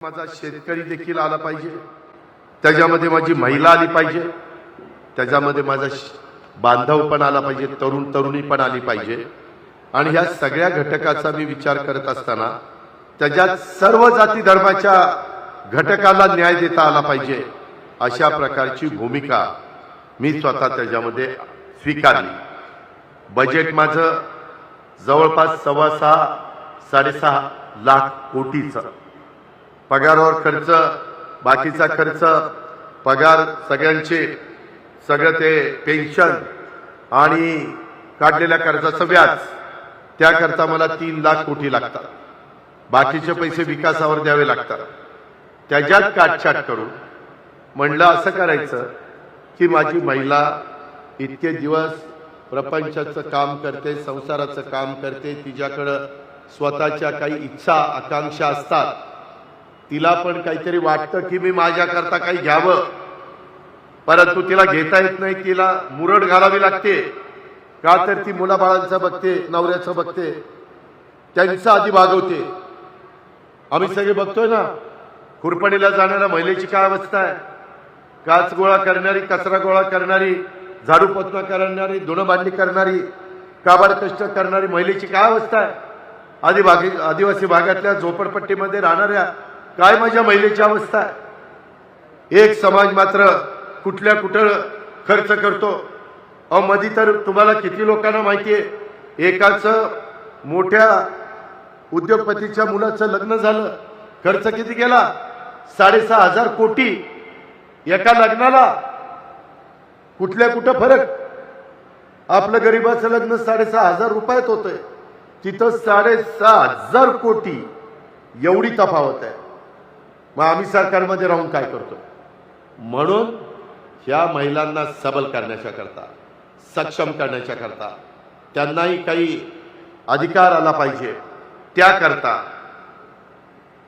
माझा शेतकरी देखील आला पाहिजे, त्याच्यामध्ये माझी महिला आली पाहिजे, त्याच्यामध्ये माझा बांधव पण आला पाहिजे, तरुण तरुणी पण आली पाहिजे। आणि ह्या सगळ्या घटकाचा मी विचार करत असताना त्याच्यात सर्व जाती धर्माच्या घटकाला न्याय देता आला पाहिजे, अशा प्रकारची भूमिका मी स्वतः त्याच्यामध्ये स्वीकारली। बजेट माझं जवळपास 6.5-6.5 लाख कोटीचं, पगारावर खर्च, बाकीचा खर्च, पगार सगळ्यांचे, सगळं ते पेन्शन आणि काढलेल्या कर्जाचं व्याज, त्याकरता मला 3 लाख कोटी लागतात। बाकीचे पैसे विकासावर द्यावे लागतात। त्याच्यात काटछाट करून म्हणलं असं करायचं की माझी महिला इतके दिवस प्रपंचाचं काम करते, संसाराचं काम करते, तिच्याकडं स्वतःच्या काही इच्छा आकांक्षा असतात, तिला पण काहीतरी वाटतं की मी माझ्याकरता काही घ्यावं, परंतु तिला घेता येत नाही, तिला मुरड घालावी लागते। का तर ती मुलाबाळांचं बघते, नवऱ्याचं बघते, त्यांचं आधी भागवते। आम्ही सगळे बघतोय ना, खुरपणीला जाणाऱ्या महिलेची काय अवस्था आहे, काच गोळा करणारी, कचरा गोळा करणारी, झाडू पोछा करणारी, धुणं भांडी करणारी, काबाड कष्ट करणारी महिलेची काय अवस्था आहे। आदिवासी भागातल्या झोपडपट्टीमध्ये राहणाऱ्या काय माझ्या महिलेची अवस्था आहे। एक समाज मात्र कुठल्या कुठं खर्च करतो। अहो मधी तर तुम्हाला किती लोकांना माहिती आहे, एकाचं मोठ्या उद्योगपतीच्या मुलाचं लग्न झालं, खर्च किती गेला, 6,500 कोटी एका लग्नाला। कुठल्या कुठं फरक, आपलं गरीबाचं लग्न 6,500 रुपयात होतंय, तिथं 6,500 कोटी, एवढी तफावत आहे। मग आम्ही सरकारमध्ये राहून काय करतो? म्हणून ह्या महिलांना सबल करण्याच्या करता, सक्षम करण्याच्या करता, त्यांनाही काही अधिकार आला पाहिजे, त्याकरता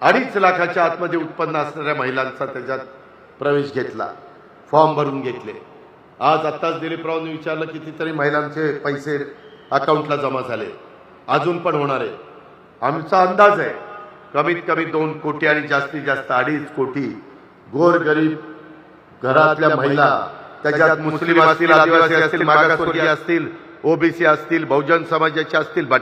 2.5 लाखाच्या आतमध्ये उत्पन्न असणाऱ्या महिलांचा त्याच्यात प्रवेश घेतला, फॉर्म भरून घेतले। आज आत्ताच दिलीपरावने विचारलं कितीतरी महिलांचे पैसे अकाउंटला जमा झाले, अजून पण होणार आहे। आमचा अंदाज आहे कमीत कमी 2 कोटी आणि जास्तीत जास्त 2.5 कोटी गोरगरीब घरातल्या महिला, त्याच्यात मुस्लिम असतील, आदिवासी असतील, मागासवर्गीय असतील, ओबीसी असतील, बहुजन समाजाचे असतील, भटक्या